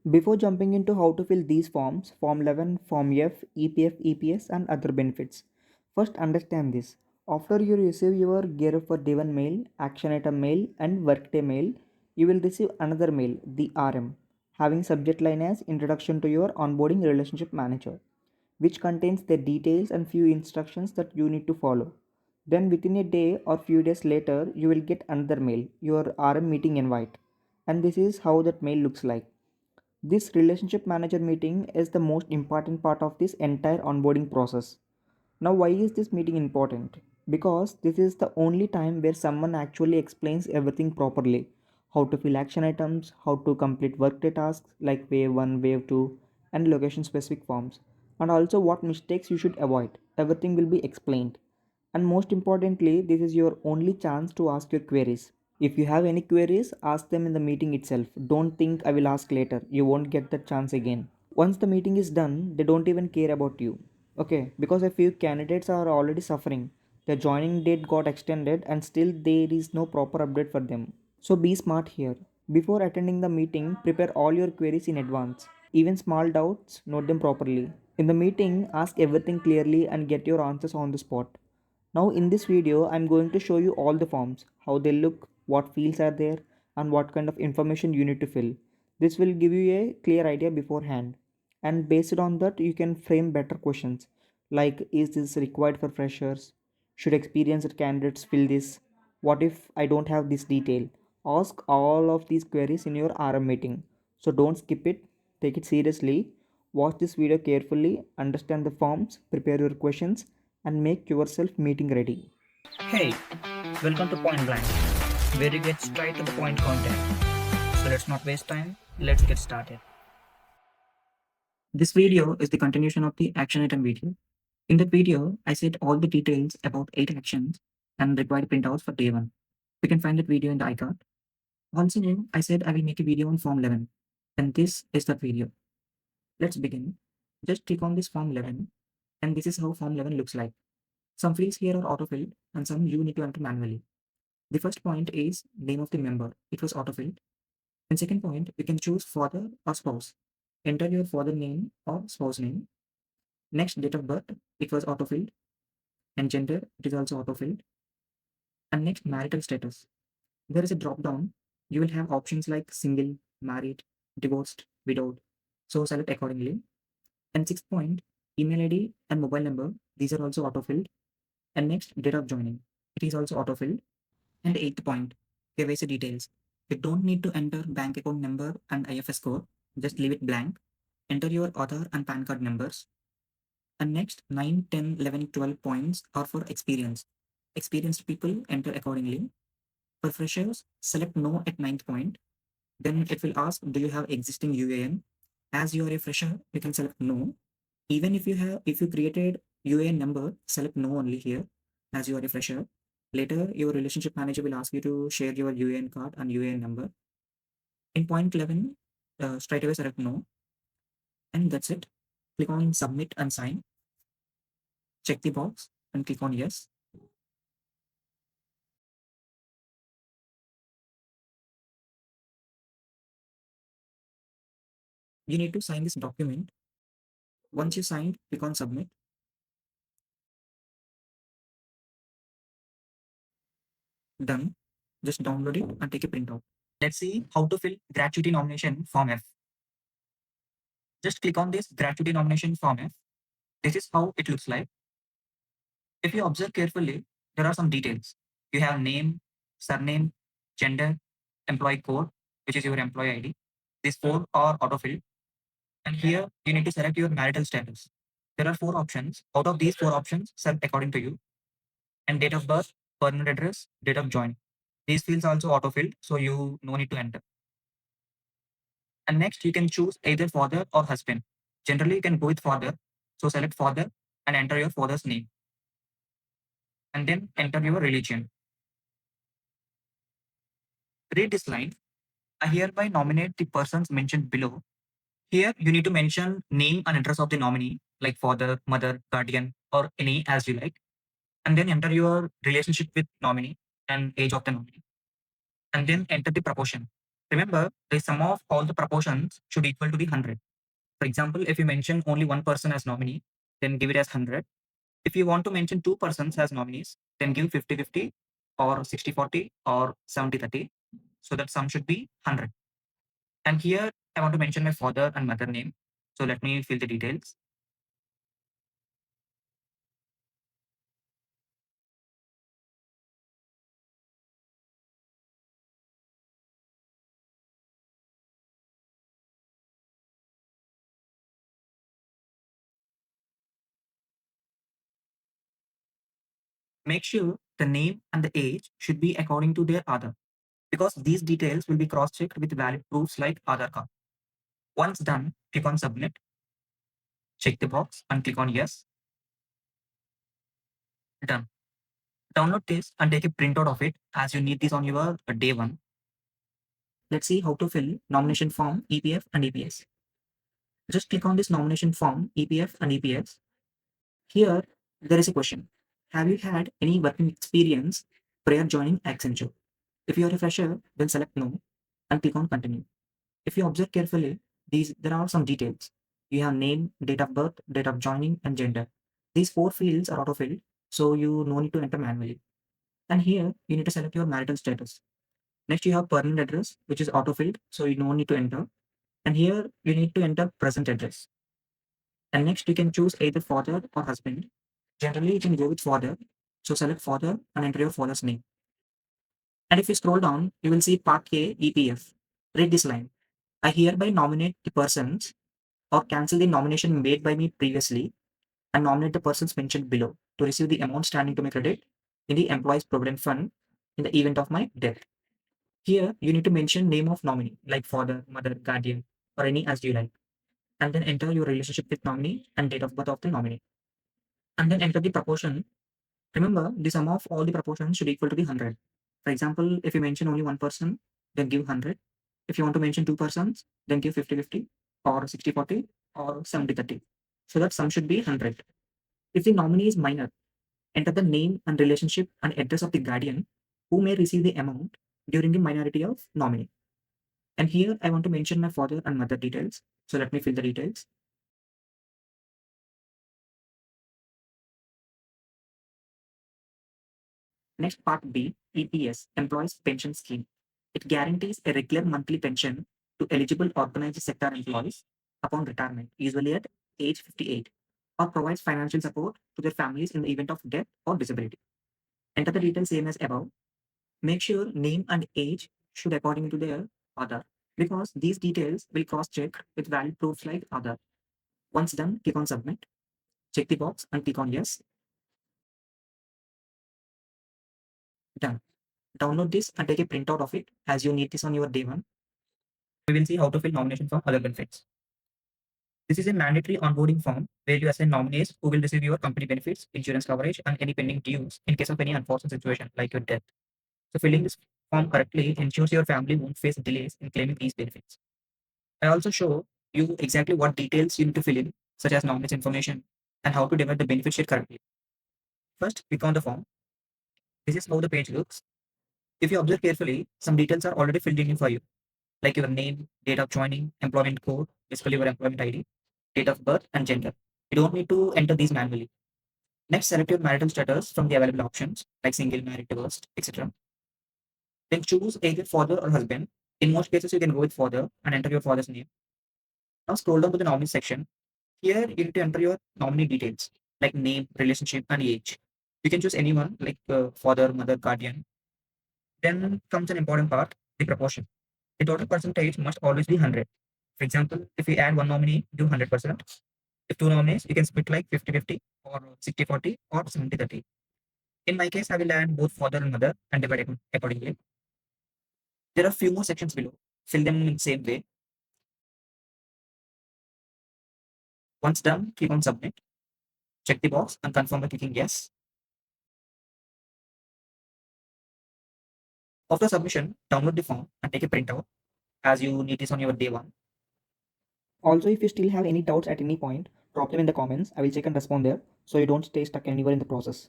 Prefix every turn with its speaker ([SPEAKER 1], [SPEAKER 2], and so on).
[SPEAKER 1] Before jumping into how to fill these forms, Form 11, Form F, EPF, EPS, and other benefits, first understand this. After you receive your Gear Up for Day 1 mail, Action Item mail, and Workday mail, you will receive another mail, the RM, having subject line as Introduction to your Onboarding Relationship Manager, which contains the details and few instructions that you need to follow. Then within a day or few days later, you will get another mail, your RM meeting invite. And this is how that mail looks like. This relationship manager meeting is the most important part of this entire onboarding process. Now, why is this meeting important? Because this is the only time where someone actually explains everything properly: how to fill action items, how to complete workday tasks like wave 1, wave 2, and location specific forms, and also what mistakes you should avoid. Everything will be explained. And most importantly, this is your only chance to ask your queries. If you have any queries, ask them in the meeting itself. Don't think I will ask later. You won't get that chance again. Once the meeting is done, they don't even care about you. Okay, because a few candidates are already suffering. Their joining date got extended and still there is no proper update for them. So be smart here. Before attending the meeting, prepare all your queries in advance. Even small doubts, note them properly. In the meeting, ask everything clearly and get your answers on the spot. Now in this video, I'm going to show you all the forms, how they look, what fields are there, and what kind of information you need to fill. This will give you a clear idea beforehand. And based on that, you can frame better questions like, is this required for freshers? Should experienced candidates fill this? What if I don't have this detail? Ask all of these queries in your RM meeting. So don't skip it, take it seriously. Watch this video carefully, understand the forms, prepare your questions, and make yourself meeting ready.
[SPEAKER 2] Hey, welcome to Point Blank, where you get straight to the point content. So let's not waste time, let's get started. This video is the continuation of the action item video. In that video, I said all the details about 8 actions and required printouts for day 1. You can find that video in the iCard. Also, I said I will make a video on Form 11, and this is that video. Let's begin. Just click on this Form 11, and this is how Form 11 looks like. Some fields here are autofilled, and some you need to enter manually. The first point is name of the member. It was autofilled. And second point, you can choose father or spouse. Enter your father name or spouse name. Next, date of birth, it was autofilled. And gender, it is also autofilled. And next, marital status. There is a drop down. You will have options like single, married, divorced, widowed. So select accordingly. And sixth point, email ID and mobile number. These are also autofilled. And next, date of joining. It is also autofilled. And eighth point, KYC details. You don't need to enter bank account number and IFS code. Just leave it blank. Enter your Aadhaar and PAN card numbers. And next 9, 10, 11, 12 points are for experience. Experienced people enter accordingly. For freshers, select no at ninth point. Then it will ask, do you have existing UAN? As you are a fresher, you can select no. Even if you created UAN number, select no only here as you are a fresher. Later, your relationship manager will ask you to share your UAN card and UAN number. In point 11, straight away select no. And that's it. Click on submit and sign. Check the box and click on yes. You need to sign this document. Once you signed, click on submit. Done. Just download it and take a printout. Let's see how to fill gratuity nomination form F. Just click on this gratuity nomination form F. This is how it looks like. If you observe carefully, there are some details. You have name, surname, gender, employee code, which is your employee ID. These four are autofilled. And here you need to select your marital status. There are 4 options. Out of these 4 options, select according to you. And date of birth, permanent address, date of join. These fields are also autofilled, so you no need to enter. And next, you can choose either father or husband. Generally, you can go with father. So select father and enter your father's name. And then enter your religion. Read this line. I hereby nominate the persons mentioned below. Here, you need to mention name and address of the nominee, like father, mother, guardian, or any as you like. And then enter your relationship with nominee and age of the nominee. And then enter the proportion. Remember, the sum of all the proportions should equal to the 100. For example, if you mention only one person as nominee, then give it as 100. If you want to mention two persons as nominees, then give 50-50 or 60-40 or 70-30. So that sum should be 100. And here I want to mention my father and mother name. So let me fill the details. Make sure the name and the age should be according to their Aadhaar, because these details will be cross-checked with valid proofs like Aadhaar card. Once done, click on submit, check the box and click on yes. Done. Download this and take a printout of it as you need this on your day one. Let's see how to fill nomination form EPF and EPS. Just click on this nomination form EPF and EPS. Here, there is a question. Have you had any working experience prior joining Accenture? If you are a fresher, then select no and click on continue. If you observe carefully, there are some details. You have name, date of birth, date of joining, and gender. These four fields are auto-filled, so you no need to enter manually. And here, you need to select your marital status. Next, you have permanent address, which is auto-filled, so you no need to enter. And here, you need to enter present address. And next, you can choose either father or husband. Generally, you can go with father. So select father and enter your father's name. And if you scroll down, you will see Part A EPF. Read this line. I hereby nominate the persons or cancel the nomination made by me previously and nominate the persons mentioned below to receive the amount standing to my credit in the Employees Provident Fund in the event of my death. Here, you need to mention name of nominee like father, mother, guardian, or any as you like. And then enter your relationship with nominee and date of birth of the nominee. And then enter the proportion. Remember, the sum of all the proportions should equal to the 100. For example, if you mention only one person, then give 100. If you want to mention two persons, then give 50-50 or 60-40 or 70-30. So that sum should be 100. If the nominee is minor, enter the name and relationship and address of the guardian who may receive the amount during the minority of nominee. And here I want to mention my father and mother details. So let me fill the details. Next, Part B, EPS, Employees Pension Scheme. It guarantees a regular monthly pension to eligible organized sector employees upon retirement, usually at age 58, or provides financial support to their families in the event of death or disability. Enter the details same as above. Make sure name and age should according to their Aadhaar, because these details will cross-check with valid proofs like Aadhaar. Once done, click on submit, check the box and click on yes. Done. Download this and take a printout of it as you need this on your day one. We will see how to fill nomination form other benefits. This is a mandatory onboarding form where you assign nominees who will receive your company benefits, insurance coverage, and any pending dues in case of any unfortunate situation like your death. So filling this form correctly ensures your family won't face delays in claiming these benefits. I also show you exactly what details you need to fill in, such as nominees information and how to divide the benefit sheet correctly. First, click on the form. This is how the page looks. If you observe carefully, some details are already filled in for you, like your name, date of joining, employment code, basically your employment ID, date of birth, and gender. You don't need to enter these manually. Next, select your marital status from the available options, like single, married, divorced, etc. Then choose either father or husband. In most cases, you can go with father and enter your father's name. Now scroll down to the nominee section. Here, you need to enter your nominee details, like name, relationship, and age. You can choose anyone, like father, mother, guardian. Then comes an important part, the proportion. The total percentage must always be 100. For example, if we add one nominee, do 100%. If two nominees, you can split like 50-50 or 60-40 or 70-30. In my case, I will add both father and mother and divide it accordingly. There are few more sections below. Fill them in the same way. Once done, click on submit. Check the box and confirm by clicking yes. After submission, download the form and take a printout as you need this on your day one.
[SPEAKER 1] Also, if you still have any doubts at any point, drop them in the comments. I will check and respond there so you don't stay stuck anywhere in the process.